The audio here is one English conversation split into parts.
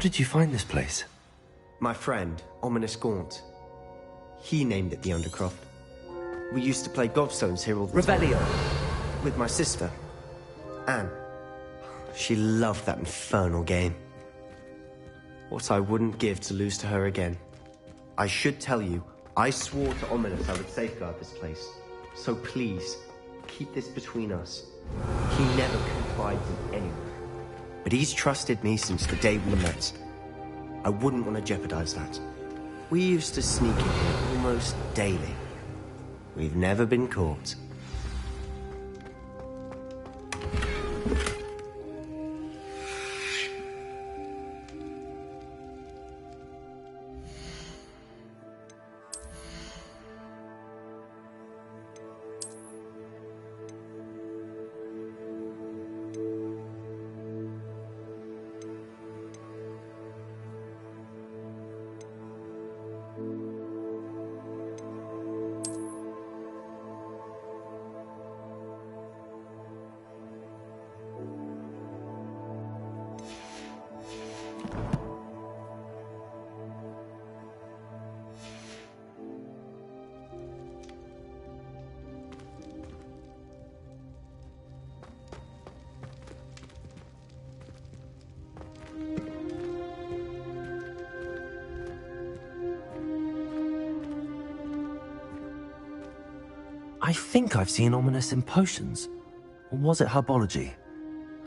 did you find this place? My friend, Ominous Gaunt. He named it the Undercroft. We used to play gobstones here all the time. Revelio! With my sister, Anne. She loved that infernal game. What I wouldn't give to lose to her again. I should tell you, I swore to Ominous I would safeguard this place. So please, keep this between us. He never confides in anyone. But he's trusted me since the day we met. I wouldn't want to jeopardize that. We used to sneak in here almost daily. We've never been caught. I think I've seen Ominous in potions. Or was it herbology?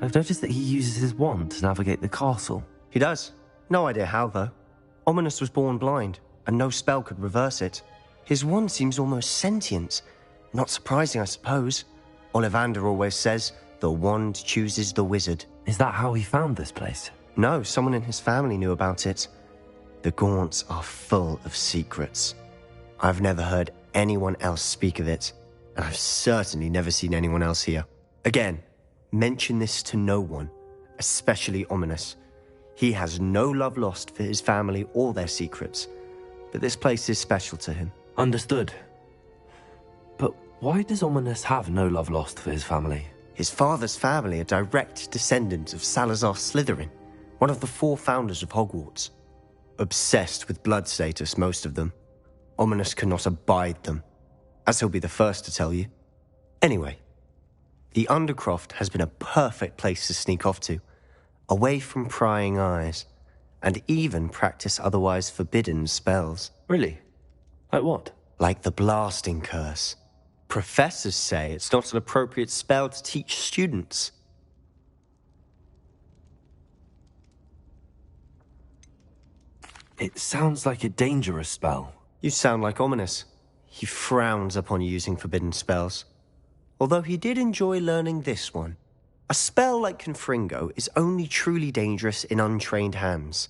I've noticed that he uses his wand to navigate the castle. He does. No idea how, though. Ominous was born blind, and no spell could reverse it. His wand seems almost sentient. Not surprising, I suppose. Ollivander always says, the wand chooses the wizard. Is that how he found this place? No, someone in his family knew about it. The Gaunts are full of secrets. I've never heard anyone else speak of it, and I've certainly never seen anyone else here. Again, mention this to no one, especially Ominous. He has no love lost for his family or their secrets, but this place is special to him. Understood. But why does Ominous have no love lost for his family? His father's family are direct descendants of Salazar Slytherin, one of the 4 founders of Hogwarts. Obsessed with blood status, most of them. Ominous cannot abide them, as he'll be the first to tell you. Anyway, the Undercroft has been a perfect place to sneak off to, away from prying eyes, and even practice otherwise forbidden spells. Really? Like what? Like the blasting curse. Professors say it's not an appropriate spell to teach students. It sounds like a dangerous spell. You sound like Ominous. He frowns upon using forbidden spells. Although he did enjoy learning this one. A spell like Confringo is only truly dangerous in untrained hands.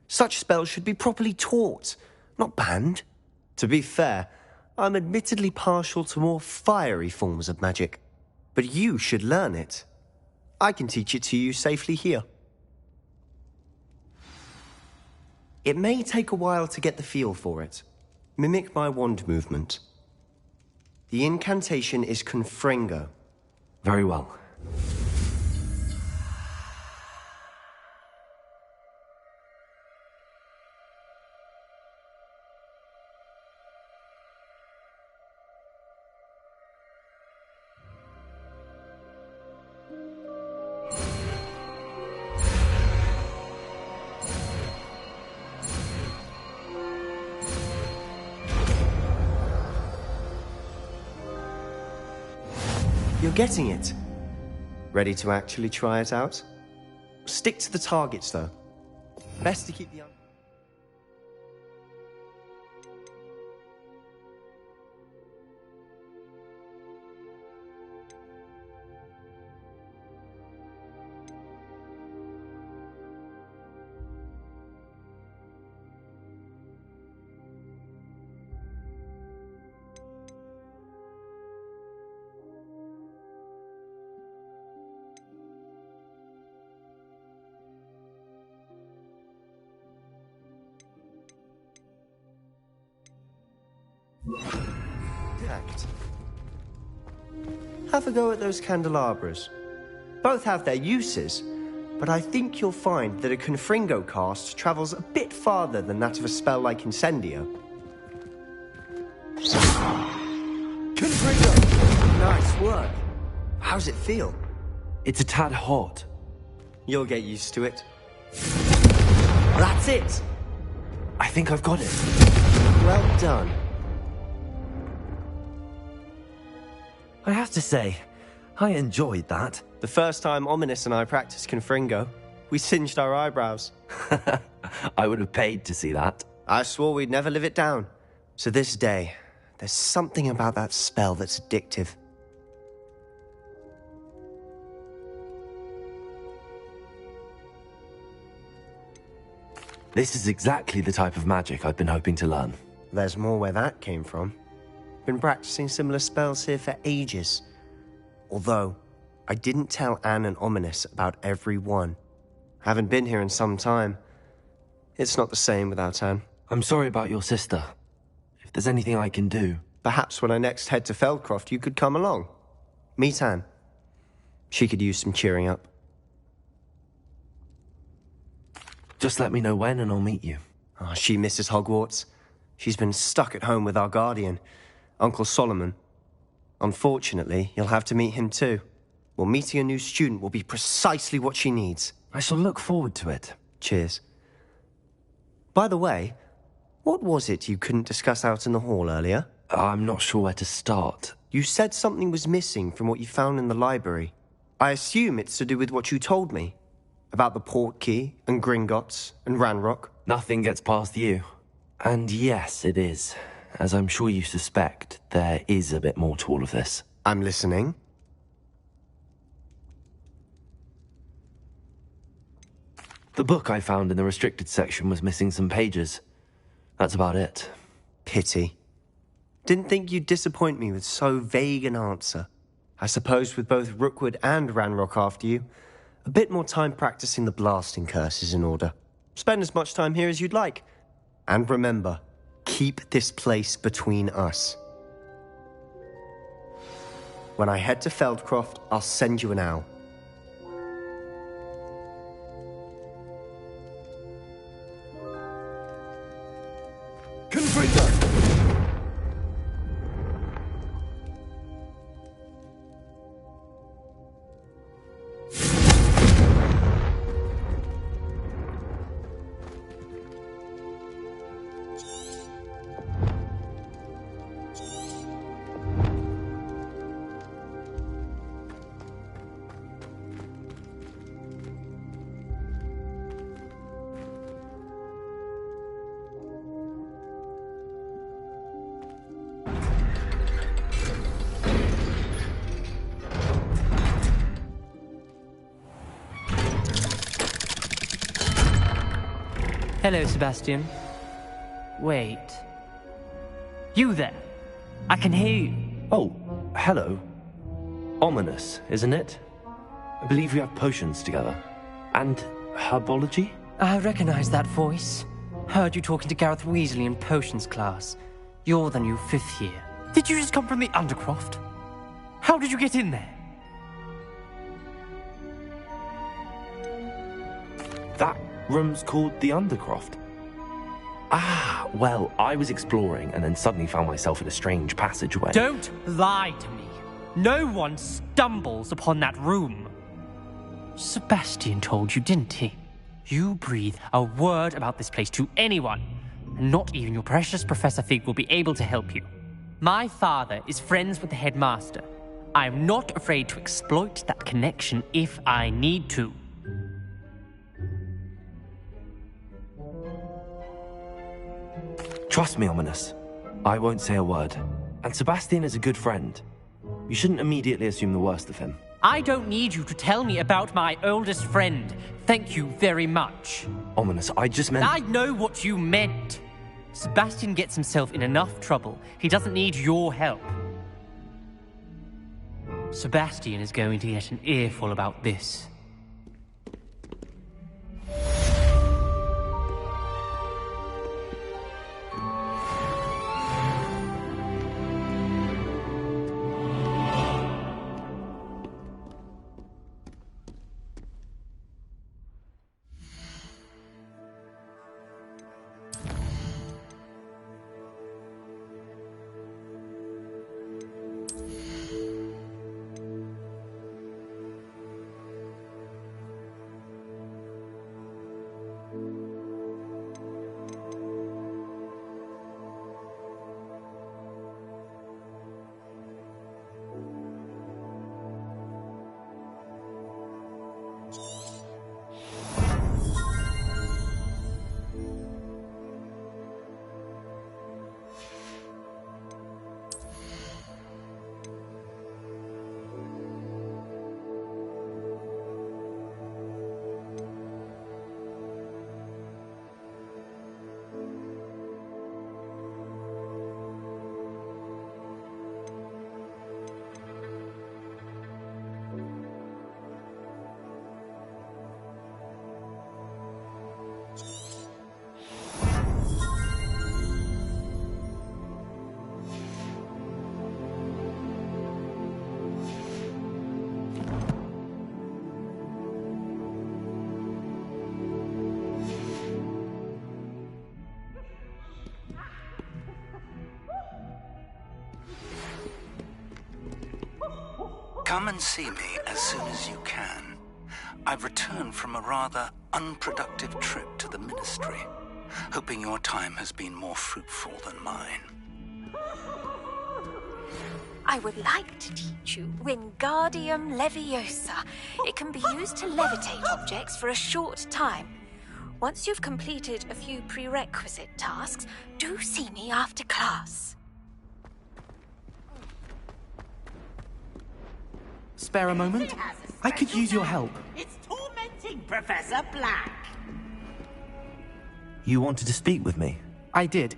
Such spells should be properly taught, not banned. To be fair, I'm admittedly partial to more fiery forms of magic. But you should learn it. I can teach it to you safely here. It may take a while to get the feel for it. Mimic my wand movement. The incantation is Confringo. Very well. You're getting it. Ready to actually try it out? Stick to the targets, though. Best to keep the... Fact. Have a go at those candelabras. Both have their uses, but I think you'll find that a Confringo cast travels a bit farther than that of a spell like Incendio. Confringo! Nice work. How's it feel? It's a tad hot. You'll get used to it. That's it! I think I've got it. Well done. I have to say, I enjoyed that. The first time Ominous and I practiced Confringo, we singed our eyebrows. I would have paid to see that. I swore we'd never live it down. So this day, there's something about that spell that's addictive. This is exactly the type of magic I've been hoping to learn. There's more where that came from. Been practicing similar spells here for ages. Although, I didn't tell Anne and Ominous about every one. Haven't been here in some time. It's not the same without Anne. I'm sorry about your sister. If there's anything I can do... Perhaps when I next head to Feldcroft, you could come along. Meet Anne. She could use some cheering up. Just let me know when and I'll meet you. Oh, she misses Hogwarts. She's been stuck at home with our guardian, Uncle Solomon. Unfortunately, you'll have to meet him too. Well, meeting a new student will be precisely what she needs. I shall look forward to it. Cheers. By the way, what was it you couldn't discuss out in the hall earlier? I'm not sure where to start. You said something was missing from what you found in the library. I assume it's to do with what you told me. About the Portkey, and Gringotts, and Ranrock. Nothing gets past you. And yes, it is. As I'm sure you suspect, there is a bit more to all of this. I'm listening. The book I found in the restricted section was missing some pages. That's about it. Pity. Didn't think you'd disappoint me with so vague an answer. I suppose with both Rookwood and Ranrock after you, a bit more time practicing the blasting curse is in order. Spend as much time here as you'd like. And remember, keep this place between us. When I head to Feldcroft, I'll send you an owl. Confringo! Hello, Sebastian. Wait. You there? I can hear you. Oh, hello. Ominous, isn't it? I believe we have potions together. And herbology? I recognize that voice. Heard you talking to Gareth Weasley in potions class. You're the new 5th year. Did you just come from the Undercroft? How did you get in there? That room's called the Undercroft. Ah, well, I was exploring and then suddenly found myself in a strange passageway. Don't lie to me. No one stumbles upon that room. Sebastian told you, didn't he? You breathe a word about this place to anyone, and not even your precious Professor Fig will be able to help you. My father is friends with the headmaster. I am not afraid to exploit that connection if I need to. Trust me, Ominous. I won't say a word. And Sebastian is a good friend. You shouldn't immediately assume the worst of him. I don't need you to tell me about my oldest friend. Thank you very much. Ominous, I just meant... I know what you meant. Sebastian gets himself in enough trouble. He doesn't need your help. Sebastian is going to get an earful about this. Come and see me as soon as you can. I've returned from a rather unproductive trip to the Ministry, hoping your time has been more fruitful than mine. I would like to teach you Wingardium Leviosa. It can be used to levitate objects for a short time. Once you've completed a few prerequisite tasks, do see me after class. Spare a moment? I could use your help. It's tormenting Professor Black. You wanted to speak with me? I did.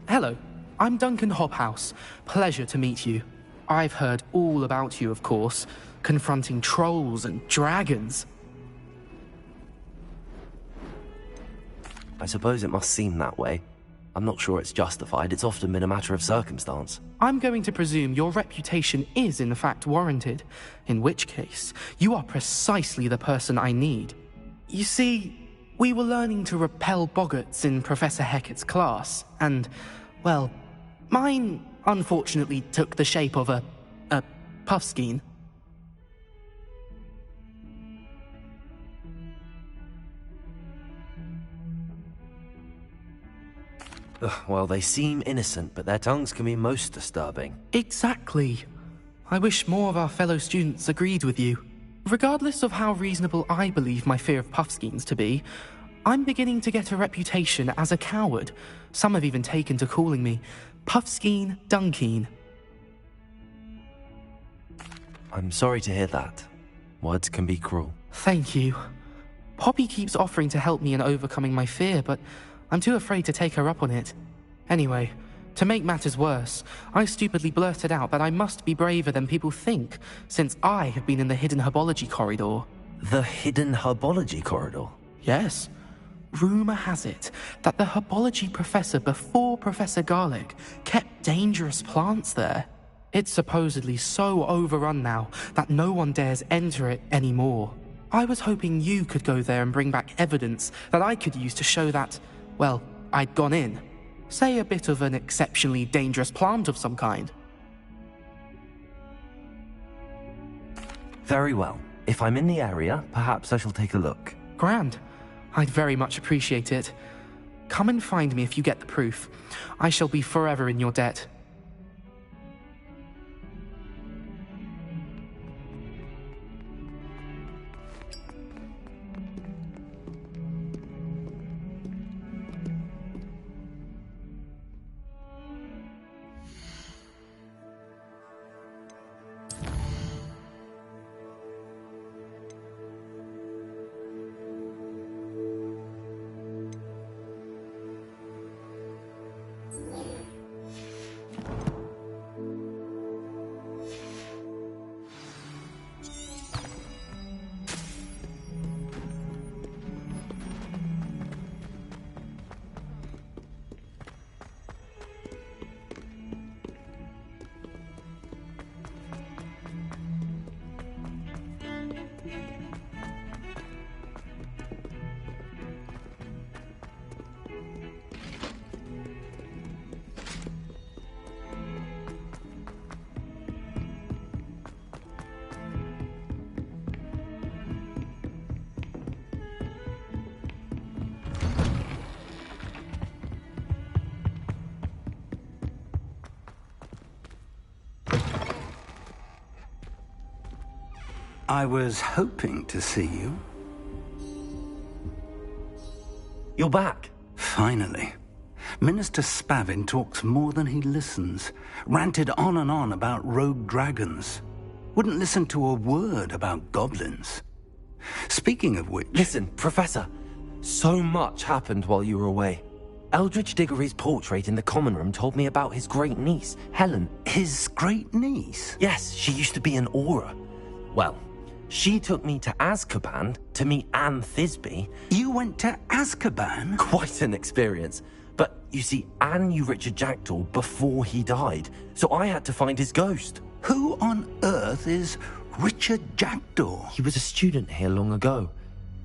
Hello, I'm Duncan Hobhouse. Pleasure to meet you. I've heard all about you, of course, confronting trolls and dragons. I suppose it must seem that way. I'm not sure it's justified. It's often been a matter of circumstance. I'm going to presume your reputation is in fact warranted, in which case, you are precisely the person I need. You see, we were learning to repel boggarts in Professor Hecat's class, and, well, mine unfortunately took the shape of a puffskein. Well, they seem innocent, but their tongues can be most disturbing. Exactly. I wish more of our fellow students agreed with you. Regardless of how reasonable I believe my fear of puffskeins to be, I'm beginning to get a reputation as a coward. Some have even taken to calling me Puffskeen Dunkeen. I'm sorry to hear that. Words can be cruel. Thank you. Poppy keeps offering to help me in overcoming my fear, but I'm too afraid to take her up on it. Anyway, to make matters worse, I stupidly blurted out that I must be braver than people think, since I have been in the hidden herbology corridor. The hidden herbology corridor? Yes. Rumour has it that the herbology professor before Professor Garlic kept dangerous plants there. It's supposedly so overrun now that no one dares enter it anymore. I was hoping you could go there and bring back evidence that I could use to show that, well, I'd gone in. Say a bit of an exceptionally dangerous plant of some kind. Very well. If I'm in the area, perhaps I shall take a look. Grand. I'd very much appreciate it. Come and find me if you get the proof. I shall be forever in your debt. I was hoping to see you. You're back. Finally. Minister Spavin talks more than he listens. Ranted on and on about rogue dragons. Wouldn't listen to a word about goblins. Speaking of which... Listen, Professor. So much happened while you were away. Eldridge Diggory's portrait in the common room told me about his great niece, Helen. His great niece? Yes, she used to be an Auror. Well, she took me to Azkaban to meet Anne Thisbe. You went to Azkaban? Quite an experience. But, you see, Anne knew Richard Jackdaw before he died, so I had to find his ghost. Who on earth is Richard Jackdaw? He was a student here long ago.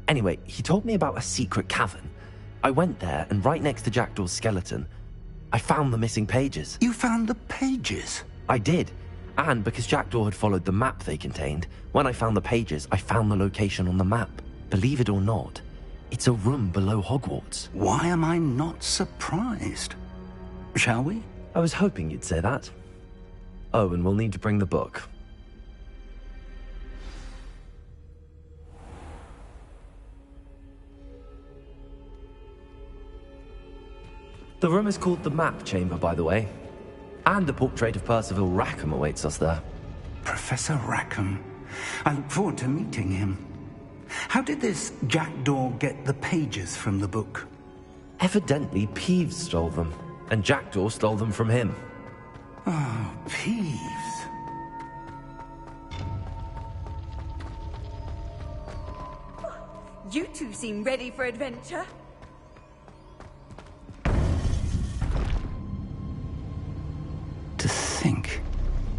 Anyway, he told me about a secret cavern. I went there, and right next to Jackdaw's skeleton, I found the missing pages. You found the pages? I did. And because Jackdaw had followed the map they contained, when I found the pages, I found the location on the map. Believe it or not, it's a room below Hogwarts. Why am I not surprised? Shall we? I was hoping you'd say that. Oh, and we'll need to bring the book. The room is called the Map Chamber, by the way. And a portrait of Percival Rackham awaits us there. Professor Rackham. I look forward to meeting him. How did this Jackdaw get the pages from the book? Evidently, Peeves stole them, and Jackdaw stole them from him. Oh, Peeves. You two seem ready for adventure. To think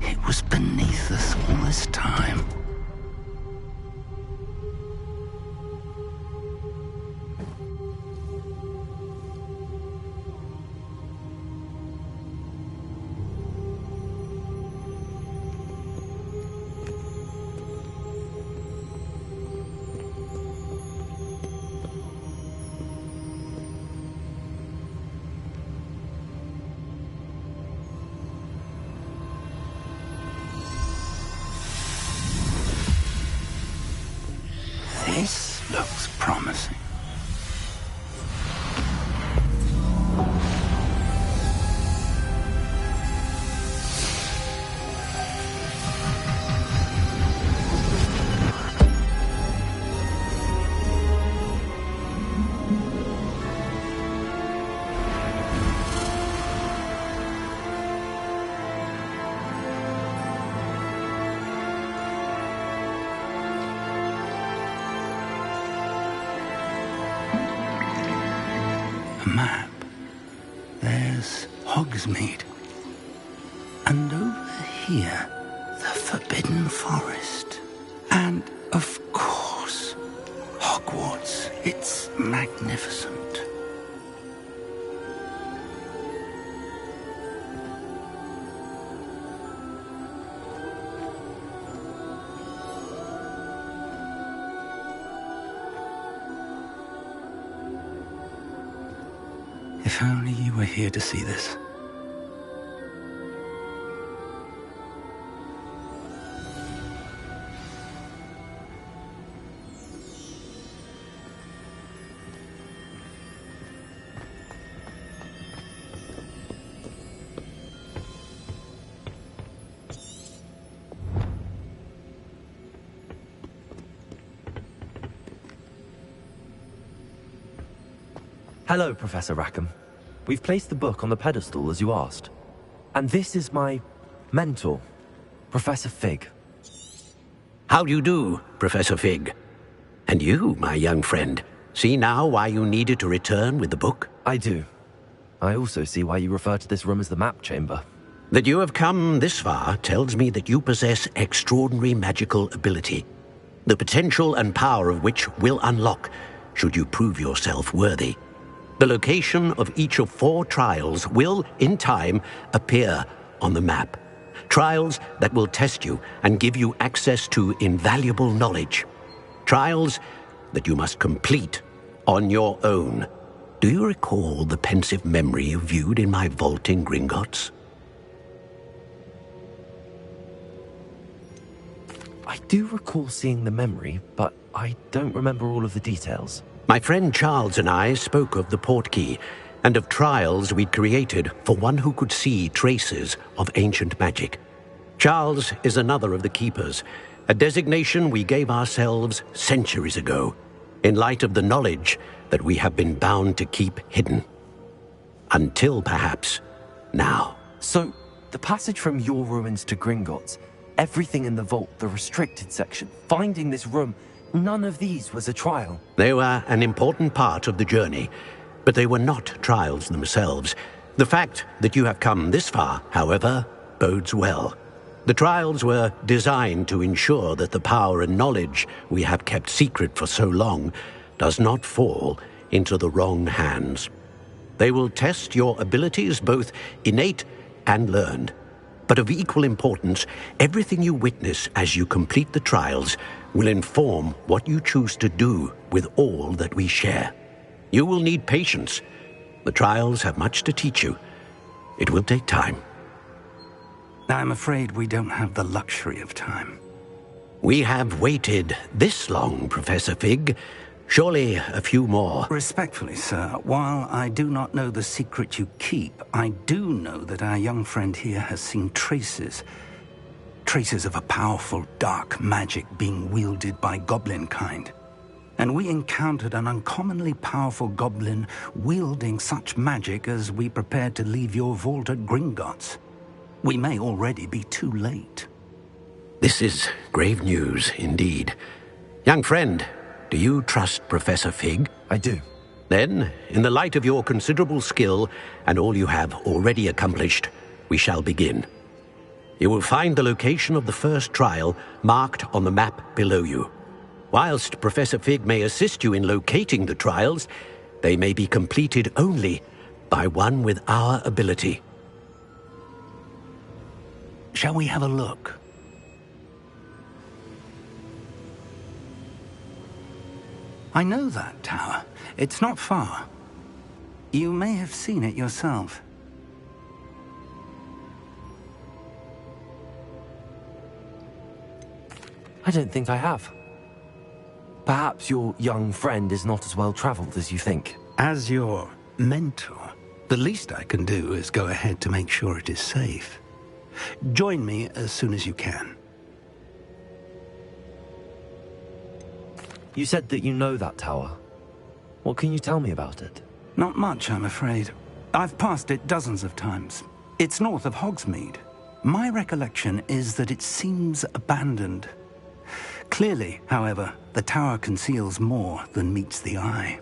it was beneath us all this time. This looks promising. Map. There's Hogsmeade. And over here, the Forbidden Forest. And, of course, Hogwarts. It's magnificent. If only you were here to see this. Hello, Professor Rackham. We've placed the book on the pedestal as you asked. And this is my mentor, Professor Fig. How do you do, Professor Fig? And you, my young friend, see now why you needed to return with the book? I do. I also see why you refer to this room as the Map Chamber. That you have come this far tells me that you possess extraordinary magical ability, the potential and power of which will unlock should you prove yourself worthy. The location of each of 4 trials will, in time, appear on the map. Trials that will test you and give you access to invaluable knowledge. Trials that you must complete on your own. Do you recall the pensive memory you viewed in my vault in Gringotts? I do recall seeing the memory, but I don't remember all of the details. My friend Charles and I spoke of the portkey and of trials we'd created for one who could see traces of ancient magic. Charles is another of the keepers, a designation we gave ourselves centuries ago, in light of the knowledge that we have been bound to keep hidden. Until perhaps now. So, the passage from your ruins to Gringotts, everything in the vault, the restricted section, finding this room, none of these was a trial. They were an important part of the journey, but they were not trials themselves. The fact that you have come this far, however, bodes well. The trials were designed to ensure that the power and knowledge we have kept secret for so long does not fall into the wrong hands. They will test your abilities, both innate and learned. But of equal importance, everything you witness as you complete the trials will inform what you choose to do with all that we share. You will need patience. The trials have much to teach you. It will take time. I'm afraid we don't have the luxury of time. We have waited this long, Professor Fig. Surely a few more. Respectfully, sir, while I do not know the secret you keep, I do know that our young friend here has seen traces of a powerful dark magic being wielded by goblin kind. And we encountered an uncommonly powerful goblin wielding such magic as we prepared to leave your vault at Gringotts. We may already be too late. This is grave news indeed. Young friend, do you trust Professor Fig? I do. Then, in the light of your considerable skill and all you have already accomplished, we shall begin. You will find the location of the first trial marked on the map below you. Whilst Professor Fig may assist you in locating the trials, they may be completed only by one with our ability. Shall we have a look? I know that tower. It's not far. You may have seen it yourself. I don't think I have. Perhaps your young friend is not as well traveled as you think. As your mentor, the least I can do is go ahead to make sure it is safe. Join me as soon as you can. You said that you know that tower. What can you tell me about it? Not much, I'm afraid. I've passed it dozens of times. It's north of Hogsmeade. My recollection is that it seems abandoned. Clearly, however, the tower conceals more than meets the eye.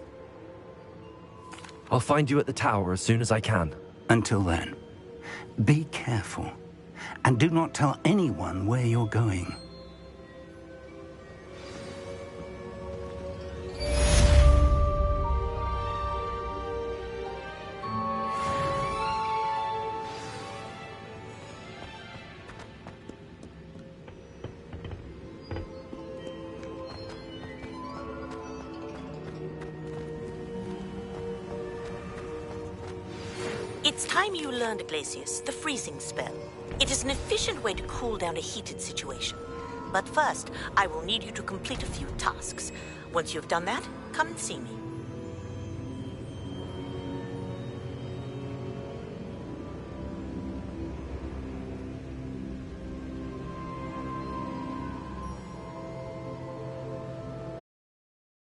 I'll find you at the tower as soon as I can. Until then, be careful, and do not tell anyone where you're going. It's time you learned, Glacius, the freezing spell. It is an efficient way to cool down a heated situation. But first, I will need you to complete a few tasks. Once you've done that, come and see me.